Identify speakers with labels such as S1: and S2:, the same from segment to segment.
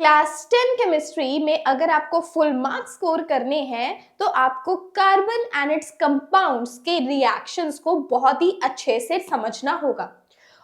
S1: Class 10 chemistry में अगर आपको फुल मार्क्स स्कोर करने हैं तो आपको कार्बन एंड इट्स कंपाउंड्स के रिएक्शंस को बहुत ही अच्छे से समझना होगा।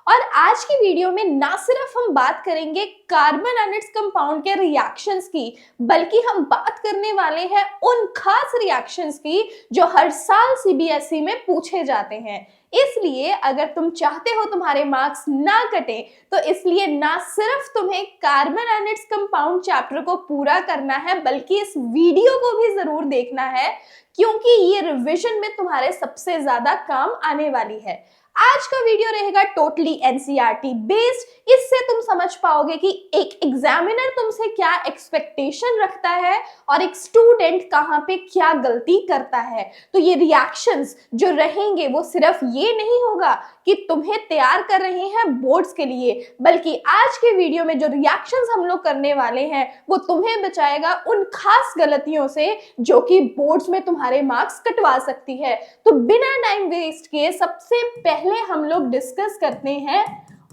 S1: और आज की वीडियो में ना सिर्फ हम बात करेंगे कार्बन एंड इट्स कंपाउंड के रिएक्शंस की, बल्कि हम बात करने वाले हैं उन खास रिएक्शंस की जो हर साल सीबीएसई में पूछे जाते हैं। इसलिए अगर तुम चाहते हो तुम्हारे मार्क्स ना कटे, तो इसलिए ना सिर्फ तुम्हें carbon and its compound chapter को पूरा करना है, बल्कि इस वीडियो को भी जरूर देखना है, क्योंकि ये रिवीजन में तुम्हारे सबसे ज्यादा काम आने वाली है। आज का वीडियो रहेगा टोटली एनसीईआरटी बेस्ड। इससे तुम समझ पाओगे कि एक एग्जामिनर तुमसे क्या एक्सपेक्टेशन रखता है और एक स्टूडेंट कहाँ पे क्या गलती करता है। तो ये रिएक्शंस जो रहेंगे वो सिर्फ ये नहीं होगा कि तुम्हें तैयार कर रहे हैं बोर्ड्स के लिए, बल्कि आज के वीडियो में जो रिएक्शंस हम लोग करने वाले हैं वो तुम्हें बचाएगा उन खास गलतियों से जो कि बोर्ड्स में तुम्हारे मार्क्स कटवा सकती है। तो बिना टाइम वेस्ट किए सबसे पहले हम लोग डिस्कस करते हैं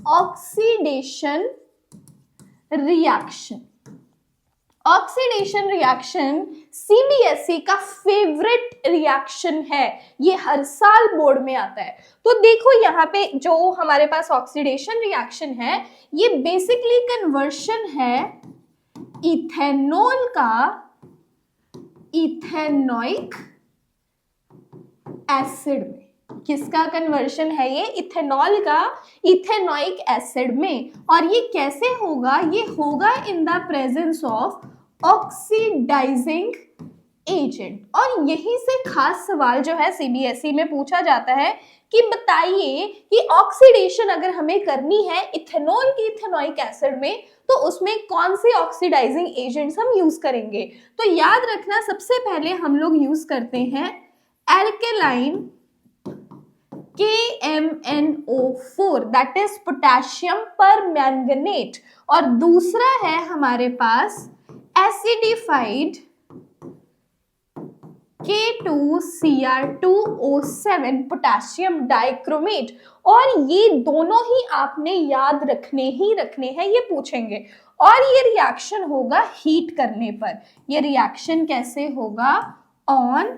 S1: oxidation reaction. Oxidation reaction CBSE का फेवरेट रिएक्शन है, ये हर साल बोर्ड में आता है। तो देखो यहाँ पे जो हमारे पास ऑक्सीडेशन रिएक्शन है, ये बेसिकली कन्वर्शन है इथेनॉल का इथेनॉइक एसिड में। किसका कन्वर्शन है ये? इथेनॉल का इथेनॉइक एसिड में। और ये कैसे होगा? ये होगा in the presence of oxidizing agent. और यहीं से खास सवाल जो है सीबीएसई में पूछा जाता है कि बताइए कि ऑक्सीडेशन अगर हमें करनी है इथेनॉल की इथेनॉइक एसिड में, तो उसमें कौन से ऑक्सीडाइजिंग एजेंट्स हम यूज करेंगे। तो याद रखना, सबसे पहले हम लोग यूज करते हैं alkaline KMnO4, that is potassium permanganate. और दूसरा है हमारे पास एसिडिफाइड K2Cr2O7 पोटेशियम डाइक्रोमेट। और ये दोनों ही आपने याद रखने हैं, ये पूछेंगे। और ये रिएक्शन होगा हीट करने पर। ये रिएक्शन कैसे होगा? ऑन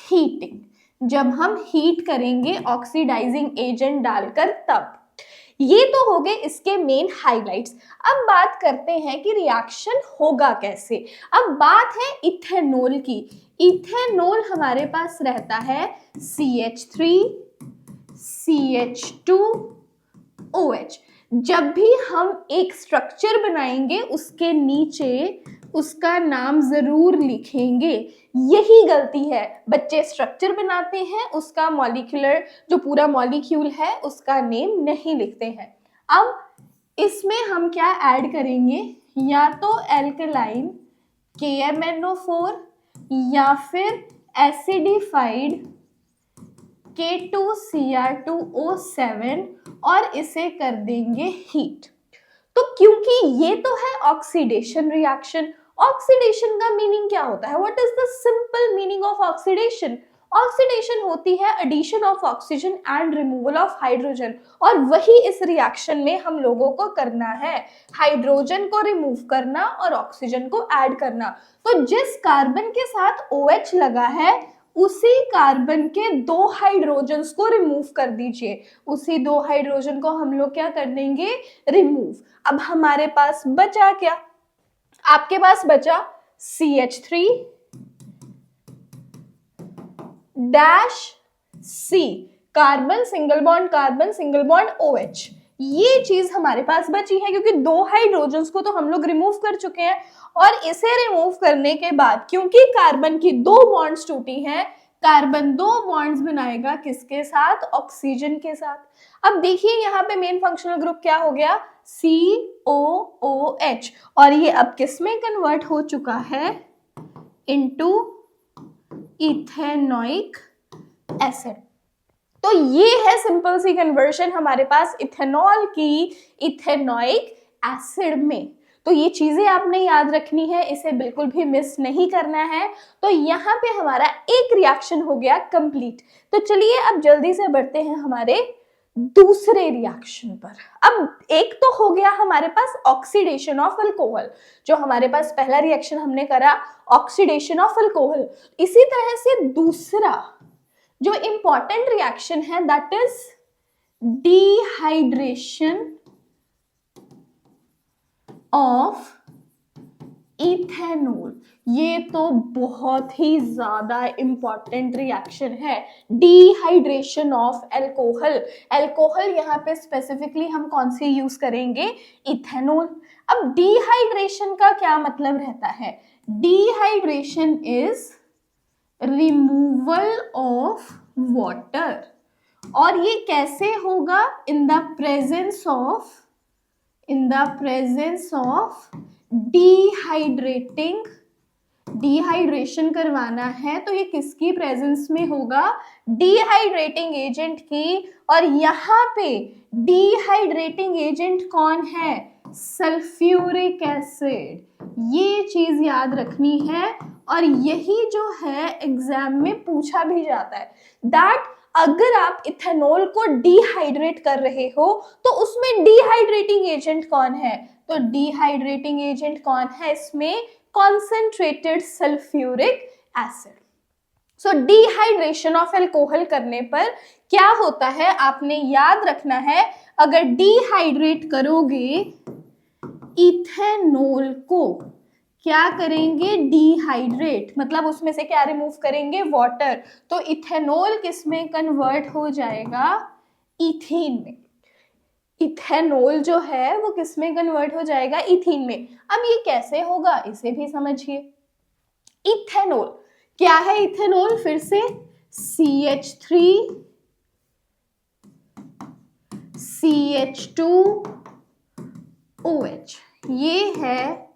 S1: हीटिंग, जब हम हीट करेंगे ऑक्सीडाइजिंग एजेंट डालकर तब। ये तो हो गए इसके मेन हाइलाइट्स। अब बात करते हैं कि रिएक्शन होगा कैसे। अब बात है इथेनॉल की। इथेनॉल हमारे पास रहता है CH3CH2OH। जब भी हम एक स्ट्रक्चर बनाएंगे उसके नीचे उसका नाम जरूर लिखेंगे। यही गलती है, बच्चे स्ट्रक्चर बनाते हैं, उसका मॉलिक्यूलर जो पूरा मॉलिक्यूल है उसका नेम नहीं लिखते हैं। अब इसमें हम क्या ऐड करेंगे? या तो एल्केलाइन KMnO4 या फिर एसिडिफाइड K2Cr2O7 और इसे कर देंगे हीट। तो क्योंकि ये तो है ऑक्सीडेशन रिएक्शन। ऑक्सीडेशन का मीनिंग क्या होता है? What is the simple meaning of oxidation? Oxidation होती है addition of oxygen and removal of hydrogen. और वही इस रिएक्शन में हम लोगों को करना है, हाइड्रोजन को रिमूव करना और ऑक्सीजन को ऐड करना। तो जिस कार्बन के साथ OH लगा है उसी कार्बन के 2 हाइड्रोजन्स को रिमूव कर दीजिए। उसी 2 हाइड्रोजन को हम लोग क्या कर देंगे? रिमूव। अब हमारे पास बचा क्या? आपके पास बचा CH3 dash C, carbon single bond OH। ये चीज हमारे पास बची है, क्योंकि 2 हाइड्रोजन्स को तो हम लोग रिमूव कर चुके हैं। और इसे रिमूव करने के बाद, क्योंकि कार्बन की 2 बॉन्ड्स टूटी हैं, कार्बन 2 बॉन्ड्स बनाएगा किसके साथ? ऑक्सीजन के साथ। अब देखिए यहाँ पे मेन फंक्शनल ग्रुप क्या हो गया? COOH। और ये अब किस में कन्वर्ट हो चुका है? Into ethanoic acid. तो ये है सिंपल सी कन्वर्शन हमारे पास इथेनॉल की इथेनॉइक एसिड में। तो ये चीजें आपने याद रखनी है, इसे बिल्कुल भी मिस नहीं करना है। तो यहाँ पे हमारा एक रिएक्शन हो गया कंप्लीट। तो चलिए अब जल्दी से बढ़ते हैं हमारे दूसरे रिएक्शन पर। अब एक तो हो गया हमारे पास ऑक्सीडेशन ऑफ अल्कोहल, जो हमारे पास पहला रिएक्शन हमने करा ऑक्सीडेशन ऑफ अल्कोहल। इसी तरह से दूसरा जो इंपॉर्टेंट रिएक्शन है that is dehydration of ethanol. ये तो बहुत ही ज्यादा इंपॉर्टेंट रिएक्शन है, डिहाइड्रेशन ऑफ अल्कोहल। अल्कोहल यहाँ पे स्पेसिफिकली हम कौन सी यूज करेंगे, इथेनॉल। अब डिहाइड्रेशन का क्या मतलब रहता है, dehydration is removal of water, और ये कैसे होगा, in the presence of dehydrating, dehydration करवाना है तो ये किसकी प्रेजेंस में होगा, डिहाइड्रेटिंग एजेंट की। और यहाँ पे डिहाइड्रेटिंग एजेंट कौन है, सल्फ्यूरिक एसिड। ये चीज याद रखनी है, और यही जो है एग्जाम में पूछा भी जाता है दैट अगर आप इथेनॉल को डिहाइड्रेट कर रहे हो तो उसमें डिहाइड्रेटिंग एजेंट कौन है, तो डिहाइड्रेटिंग एजेंट कौन है इसमें, concentrated sulphuric acid. So dehydration of alcohol करने पर क्या होता है, आपने याद रखना है, अगर डिहाइड्रेट करोगे इथेनॉल को, क्या करेंगे, डिहाइड्रेट, मतलब उसमें से क्या रिमूव करेंगे, वाटर, तो इथेनॉल किस में कन्वर्ट हो जाएगा, इथीन में। इथेनॉल जो है वो किस में कन्वर्ट हो जाएगा, इथीन में। अब ये कैसे होगा इसे भी समझिए। इथेनॉल क्या है, इथेनॉल फिर से CH3 CH2OH, ये है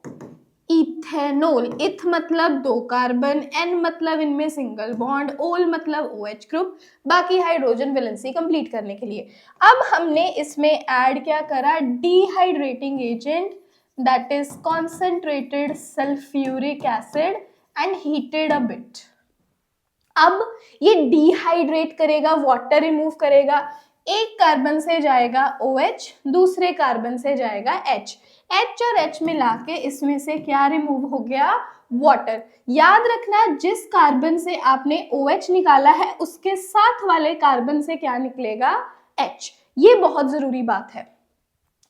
S1: इथेनॉल। इथ मतलब 2 कार्बन, एन मतलब इनमें सिंगल बॉन्ड, ओल मतलब OH ग्रुप, बाकी हाइड्रोजन वैलेंसी कंप्लीट करने के लिए। अब हमने इसमें ऐड क्या करा, dehydrating agent that is concentrated sulphuric acid and heated a bit. अब ये डिहाइड्रेट करेगा, वाटर रिमूव करेगा, एक कार्बन से जाएगा OH, दूसरे कार्बन से जाएगा H, H और H मिला के इसमें से क्या रिमूव हो गया, वाटर। याद रखना जिस कार्बन से आपने OH निकाला है उसके साथ वाले कार्बन से क्या निकलेगा, H। ये बहुत जरूरी बात है,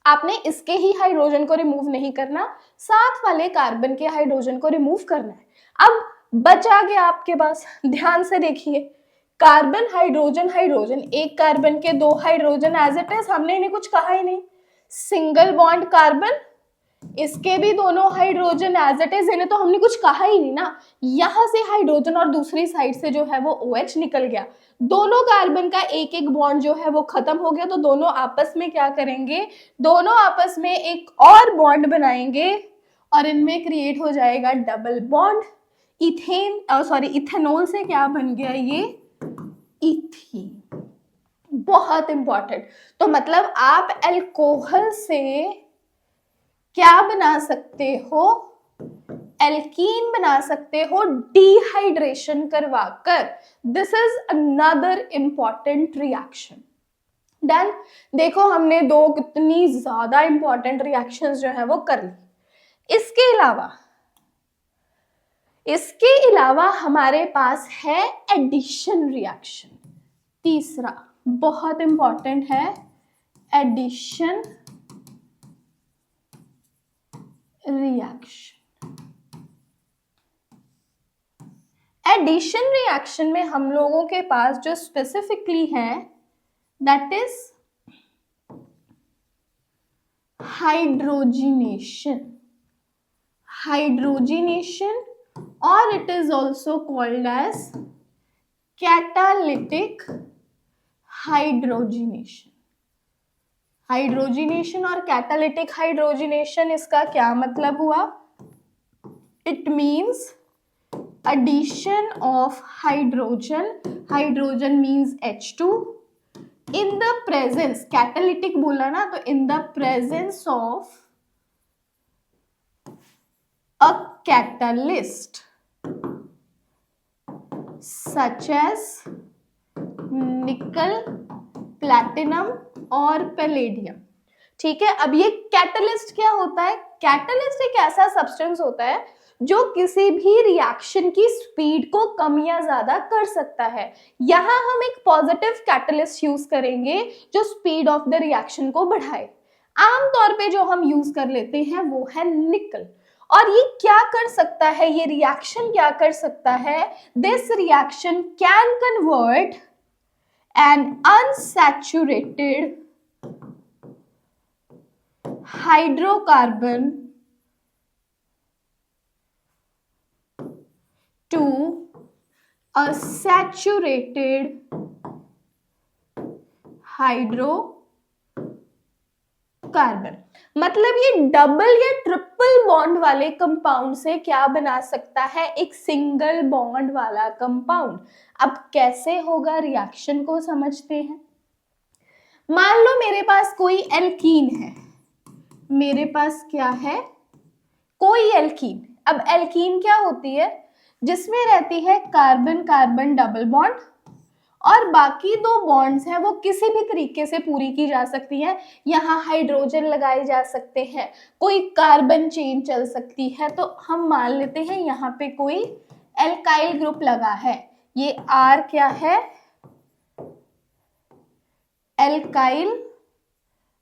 S1: आपने इसके ही हाइड्रोजन को रिमूव नहीं करना, साथ वाले कार्बन के हाइड्रोजन को रिमूव करना है। अब बचा गया आपके पास, ध्यान से देखिए, कार्बन हाइड्रोजन हाइड्रोजन, एक कार्बन के 2 हाइड्रोजन एज इट इज, हमने इन्हें कुछ कहा ही नहीं। सिंगल बॉन्ड कार्बन, इसके भी दोनों हाइड्रोजन एज इट इज, इन्हें तो हमने कुछ कहा ही नहीं ना। यहां से हाइड्रोजन और दूसरी साइड से जो है वो OH निकल गया, दोनों कार्बन का एक एक बॉन्ड जो है वो खत्म हो गया, तो दोनों आपस में क्या करेंगे, दोनों आपस में एक और बॉन्ड बनाएंगे और इनमें क्रिएट हो जाएगा डबल बॉन्ड। इथेनॉल से क्या बन गया, ये इथीन। बहुत इंपॉर्टेंट। तो मतलब आप अल्कोहल से क्या बना सकते हो, एल्कीन बना सकते हो डिहाइड्रेशन करवाकर। This is another important reaction. Then देखो हमने 2 कितनी ज्यादा इंपॉर्टेंट रिएक्शंस जो है वो कर ली। इसके अलावा हमारे पास है एडिशन रिएक्शन, तीसरा बहुत इंपॉर्टेंट है, एडिशन रिएक्शन। एडिशन रिएक्शन में हम लोगों के पास जो स्पेसिफिकली है दैट इज हाइड्रोजिनेशन, और it is also called as catalytic hydrogenation. Hydrogenation और कैटालिटिक हाइड्रोजिनेशन, इसका क्या मतलब हुआ, it means addition of hydrogen means H2 in the presence, catalytic बोला ना, तो in the presence of a catalyst such as nickel platinum और palladium. ठीक है, अब ये कैटलिस्ट क्या होता है? कैटलिस्ट एक ऐसा सब्सटेंस होता है जो किसी भी रिएक्शन की स्पीड को कम या ज्यादा कर सकता है। यहां हम एक पॉजिटिव कैटलिस्ट यूज करेंगे जो स्पीड ऑफ द रिएक्शन को बढ़ाए। आमतौर पे जो हम यूज कर लेते हैं वो है निकल। और ये क्या कर सकता है, ये रिएक्शन क्या कर सकता है? This reaction can convert N unsaturated hydrocarbon to a saturated hydrocarbon. मतलब ये डबल या ट्रिपल बॉन्ड वाले कंपाउंड से क्या बना सकता है? एक सिंगल बॉन्ड वाला कंपाउंड। अब कैसे होगा, रिएक्शन को समझते हैं। मान लो मेरे पास कोई एल्कीन है, मेरे पास क्या है? कोई एल्कीन। अब एल्कीन क्या होती है? जिसमें रहती है कार्बन कार्बन डबल बॉन्ड और बाकी दो बॉन्ड्स हैं वो किसी भी तरीके से पूरी की जा सकती है। यहाँ हाइड्रोजन लगाए जा सकते हैं, कोई कार्बन चेन चल सकती है। तो हम मान लेते हैं यहाँ पे कोई एल्काइल ग्रुप लगा है, ये R क्या है? एल्काइल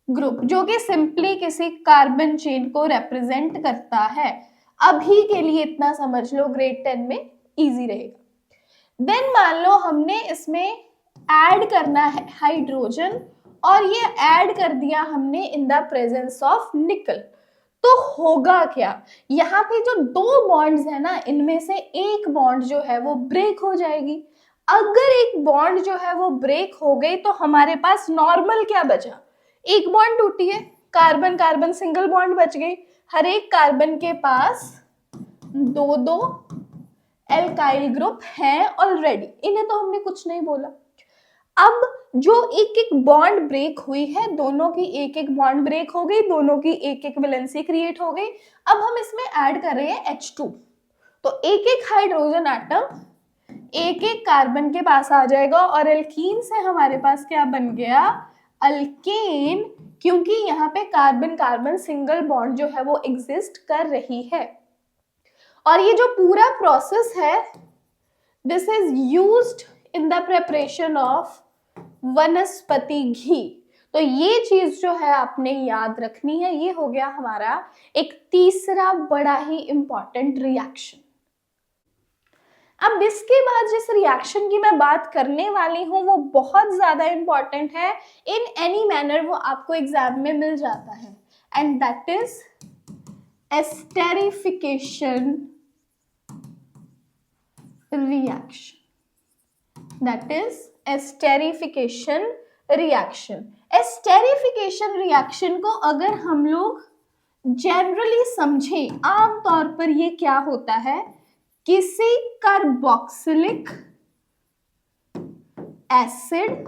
S1: ग्रुप, जो कि सिंपली किसी कार्बन चेन को रिप्रेजेंट करता है। अभी के लिए इतना समझ लो, ग्रेड 10 में इजी रहेगा। देन मान लो हमने इसमें ऐड करना है हाइड्रोजन और ये ऐड कर दिया हमने इन द प्रेजेंस ऑफ निकल। तो होगा क्या? यहाँ पे जो दो बॉन्ड्स है ना, इनमें से एक बॉन्ड जो है वो ब्रेक हो जाएगी। अगर एक बॉन्ड जो है वो ब्रेक हो गई तो हमारे पास नॉर्मल क्या बचा? एक बॉन्ड टूटी है, कार्बन कार्बन सिंगल बॉन्ड बच गई। हर एक कार्बन के पास दो दो एल्काइल ग्रुप हैं ऑलरेडी, इन्हें तो हमने कुछ नहीं बोला। अब जो एक एक बॉन्ड ब्रेक हुई है, दोनों की एक एक बॉन्ड ब्रेक हो गई, दोनों की एक एक वैलेंसी क्रिएट हो गई। अब हम इसमें ऐड कर रहे हैं H2, तो एक एक हाइड्रोजन एटम एक एक कार्बन के पास आ जाएगा और एल्कीन से हमारे पास क्या बन गया? अल्केन, क्योंकि यहाँ पे कार्बन कार्बन सिंगल बॉन्ड जो है वो एग्जिस्ट कर रही है। और ये जो पूरा प्रोसेस है, this is used in the preparation of वनस्पति घी। तो ये चीज जो है आपने याद रखनी है। ये हो गया हमारा एक तीसरा बड़ा ही इंपॉर्टेंट रिएक्शन। अब इसके बाद जिस रिएक्शन की मैं बात करने वाली हूँ वो बहुत ज्यादा इंपॉर्टेंट है। इन एनी मैनर वो आपको एग्जाम में मिल जाता है, and that is esterification reaction. That is esterification reaction. Esterification reaction को अगर हम लोग जनरली समझें, आमतौर पर ये क्या होता है? किसी कार्बोक्सिलिक एसिड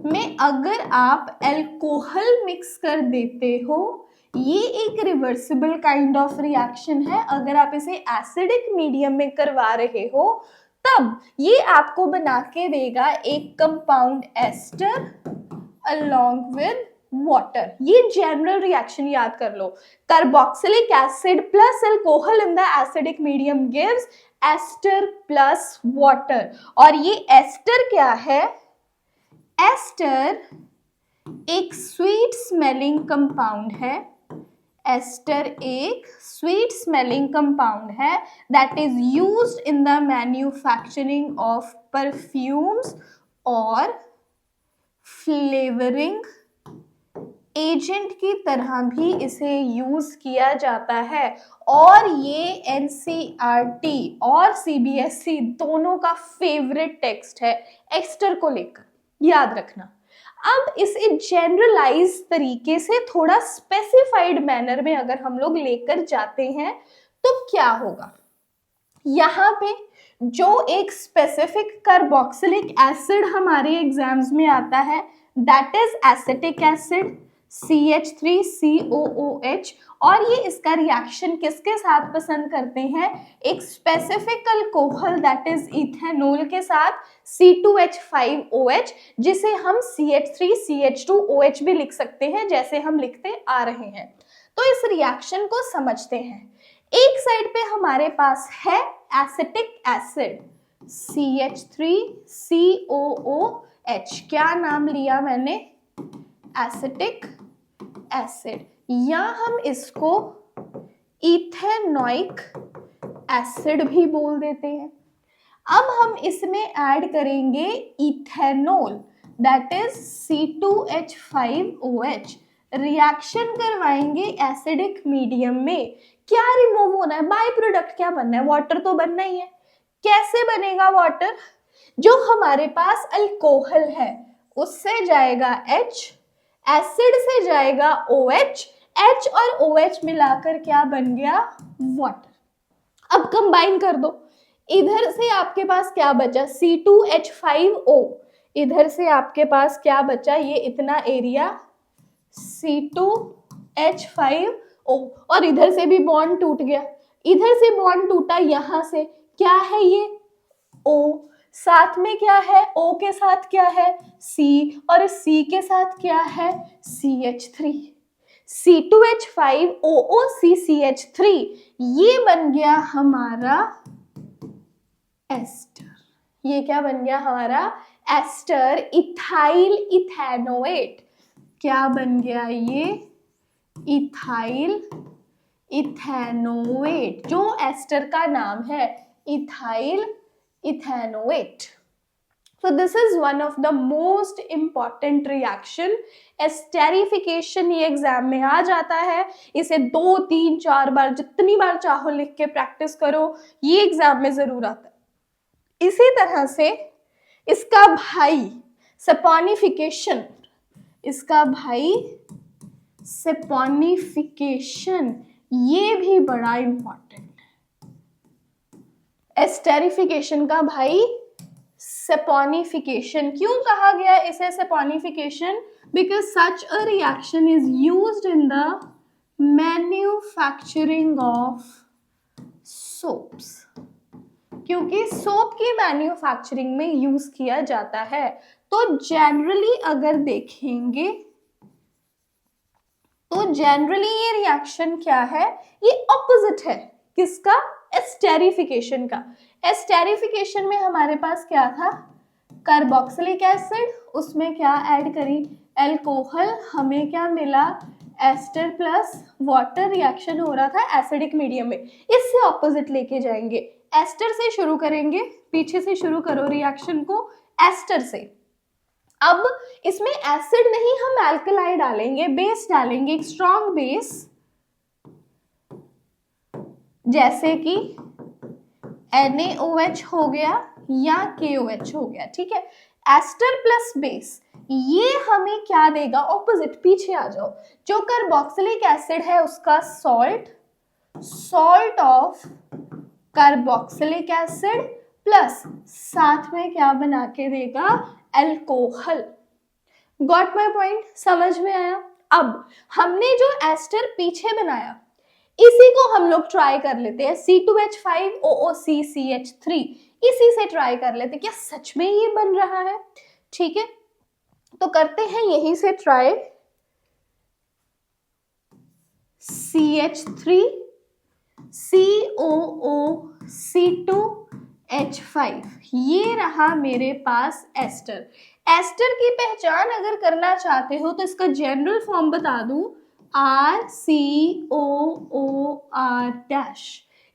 S1: में अगर आप अल्कोहल मिक्स कर देते हो, ये एक रिवर्सिबल काइंड ऑफ रिएक्शन है। अगर आप इसे एसिडिक मीडियम में करवा रहे हो तब ये आपको बना के देगा एक compound ester along with water. ये जनरल रिएक्शन याद कर लो। Carboxylic acid plus alcohol in the acidic medium gives ester plus water. और ये एस्टर क्या है? एस्टर एक स्वीट स्मेलिंग कंपाउंड है। एस्टर एक स्वीट स्मेलिंग कंपाउंड है that is used in the manufacturing of perfumes और फ्लेवरिंग एजेंट की तरह भी इसे यूज किया जाता है। और ये एनसीईआरटी और सीबीएसई दोनों का फेवरेट टेक्स्ट है एस्टर को लेकर, याद रखना। अब इसे जनरलाइज तरीके से थोड़ा स्पेसिफाइड मैनर में अगर हम लोग लेकर जाते हैं तो क्या होगा? यहाँ पे जो एक स्पेसिफिक कार्बोक्सिलिक एसिड हमारे एग्जाम्स में आता है that is acetic acid. CH3COOH। और ये इसका रिएक्शन किसके साथ पसंद करते हैं? एक specific alcohol that is ethanol के साथ C2H5OH, जिसे हम CH3CH2OH भी लिख सकते हैं जैसे हम लिखते आ रहे हैं। तो इस रिएक्शन को समझते हैं। एक साइड पे हमारे पास है एसिटिक एसिड CH3COOH। क्या नाम लिया मैंने? एसिटिक एसिड, या हम इसको इथेनोइक एसिड भी बोल देते हैं। अब हम इसमें ऐड करेंगे ethanol that is C2H5OH। Reaction करवाएंगे एसिडिक मीडियम में। क्या रिमूव होना है? बाय प्रोडक्ट क्या बनना है? वाटर तो बनना ही है। कैसे बनेगा वाटर? जो हमारे पास अल्कोहल है उससे जाएगा H, एसिड से जाएगा OH, H और OH मिलाकर क्या बन गया? वाटर। अब कंबाइन कर दो। इधर से आपके पास क्या बचा? C2H5O। इधर से आपके पास क्या बचा? ये इतना एरिया C2H5O, और इधर से भी बॉन्ड टूट गया। इधर से बॉन्ड टूटा, यहां से क्या है? ये O। साथ में क्या है? O के साथ क्या है? C, और इस C के साथ क्या है? CH3। C2H5OOCCH3, ये बन गया हमारा एस्टर। ये क्या बन गया हमारा? Ester ethyl ethanoate. क्या बन गया ये? इथाइल इथेनोएट, जो एस्टर का नाम है, ethyl ethanoate. So this is one of the most important reaction. Esterification ये एग्जाम में आ जाता है। इसे 2, 3, 4 बार, जितनी बार चाहो लिख के प्रैक्टिस करो, ये एग्जाम में जरूर आता है। इसी तरह से इसका भाई सपोनिफिकेशन, इसका भाई सपोनिफिकेशन, ये भी बड़ा इंपॉर्टेंट है। एस्टेरिफिकेशन का भाई सपोनिफिकेशन। क्यों कहा गया इसे saponification? Because such a reaction is used in the manufacturing of soaps, क्योंकि सोप की मैन्युफैक्चरिंग में यूज किया जाता है। तो जनरली अगर देखेंगे तो जनरली ये रिएक्शन क्या है? ये ऑपोजिट है। किसका? एस्टेरिफिकेशन का। एस्टेरिफिकेशन में हमारे पास क्या था? कार्बोक्सिलिक एसिड, उसमें क्या ऐड करी? अल्कोहल। हमें क्या मिला? Ester plus water. रिएक्शन हो रहा था एसिडिक मीडियम में। इससे ऑपोजिट लेके जाएंगे। एस्टर से शुरू करेंगे, पीछे से शुरू करो रिएक्शन को, एस्टर से। अब इसमें एसिड नहीं, हम एल्कलाई डालेंगे, बेस डालेंगे, एक स्ट्रॉन्ग बेस, जैसे कि NaOH हो गया या KOH हो गया। ठीक है, एस्टर प्लस बेस, ये हमें क्या देगा? ऑपोजिट। पीछे आ जाओ। जो कार्बोक्सिलिक एसिड है उसका salt, salt of carboxylic acid plus साथ में क्या बना के देगा? अल्कोहल। Got my point? समझ में आया? अब हमने जो एस्टर पीछे बनाया, इसी को हम लोग ट्राई कर लेते हैं। C2H5OOCCH3, इसी से ट्राई कर लेते हैं। क्या सच में ये बन रहा है? ठीक है, तो करते हैं यहीं से ट्राई। CH3COOC2H5, ये रहा मेरे पास एस्टर। एस्टर की पहचान अगर करना चाहते हो तो इसका जनरल फॉर्म बता दूं, RCOOR-।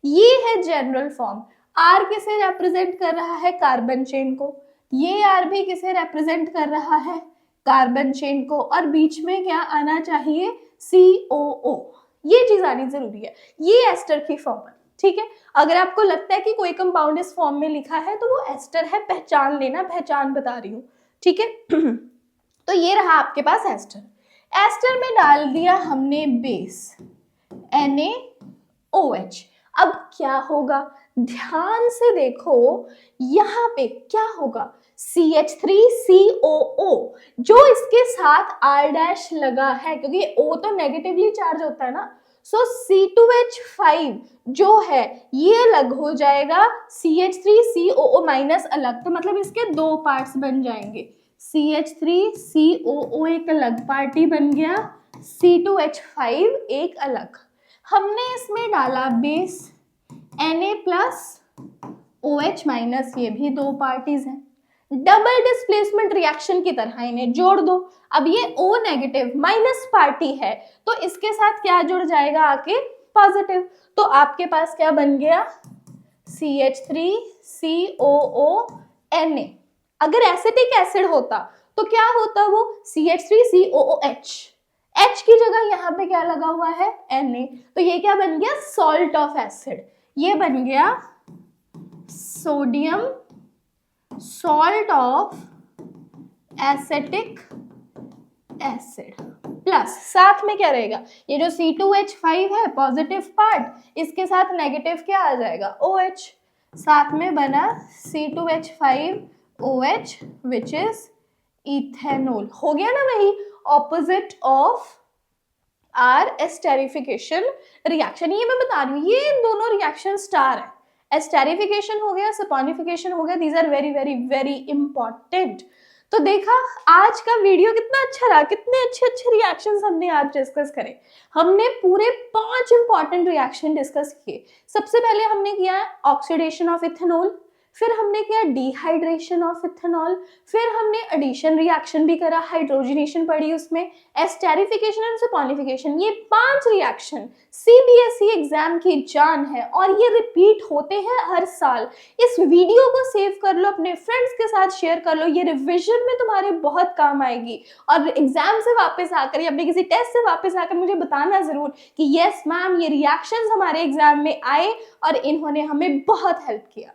S1: ये है जनरल फॉर्म। R किसे रिप्रेजेंट कर रहा है? कार्बन चेन को। ये R भी किसे रिप्रेजेंट कर रहा है? कार्बन चेन को। और बीच में क्या आना चाहिए? COO। ये चीज आनी जरूरी है। ये एस्टर की फॉर्म है। ठीक है, अगर आपको लगता है कि कोई कंपाउंड इस फॉर्म में लिखा है तो वो एस्टर है, पहचान लेना, पहचान बता रही हूँ। ठीक है, तो ये रहा आपके पास एस्टर। एस्टर में डाल दिया हमने बेस NaOH। अब क्या होगा, ध्यान से देखो, यहाँ पे क्या होगा, CH3COO जो इसके साथ R डैश लगा है, क्योंकि O तो नेगेटिवली चार्ज होता है ना, सो C2H5 जो है ये अलग हो जाएगा, CH3COO माइनस अलग, तो मतलब इसके दो पार्ट्स बन जाएंगे, CH3COO एक अलग पार्टी बन गया, C2H5 एक अलग। हमने इसमें डाला base Na plus OH minus, ये भी दो पार्टीज हैं, डबल डिस्प्लेसमेंट रिएक्शन की तरह इन्हें जोड़ दो। अब ये O नेगेटिव माइनस पार्टी है तो इसके साथ क्या जुड़ जाएगा आके, पॉजिटिव, तो आपके पास क्या बन गया, CH3COONA। अगर एसिटिक एसिड होता तो क्या होता वो, CH3COOH, H की जगह यहाँ पे क्या लगा हुआ है, Na, तो ये क्या बन गया, सॉल्ट ऑफ एसिड, ये बन गया sodium salt of acetic acid, plus साथ में क्या रहेगा, ये जो C2H5 है पॉजिटिव पार्ट, इसके साथ नेगेटिव क्या आ जाएगा, OH, साथ में बना C2H5OH विच इज इथेनॉल, हो गया ना वही opposite of are esterification reaction. ये मैं बता रही हूँ, ये दोनों रिएक्शन स्टार है, एस्टेरिफिकेशन हो गया, सपोनिफिकेशन हो गया, these are very very very important. तो देखा आज का वीडियो कितना अच्छा रहा, कितने अच्छे अच्छे रिएक्शंस हमने आज डिस्कस करे। हमने पूरे 5 इंपॉर्टेंट रिएक्शन डिस्कस किए। सबसे पहले हमने किया ऑक्सीडेशन ऑफ इथेनॉल, फिर हमने किया डिहाइड्रेशन ऑफ इथेनॉल, फिर हमने एडिशन रिएक्शन भी करा, हाइड्रोजनेशन पढ़ी उसमें, एस्टेरिफिकेशन एंड सपोनिफिकेशन। ये 5 रिएक्शन CBSE एग्जाम की जान है और ये रिपीट होते हैं हर साल। इस वीडियो को सेव कर लो, अपने फ्रेंड्स के साथ शेयर कर लो, ये रिविजन में तुम्हारे बहुत काम आएगी। और एग्जाम से वापस आकर या अपने किसी टेस्ट से वापस आकर मुझे बताना जरूर कि यस मैम ये रिएक्शंस हमारे एग्जाम में आए और इन्होंने हमें बहुत हेल्प किया।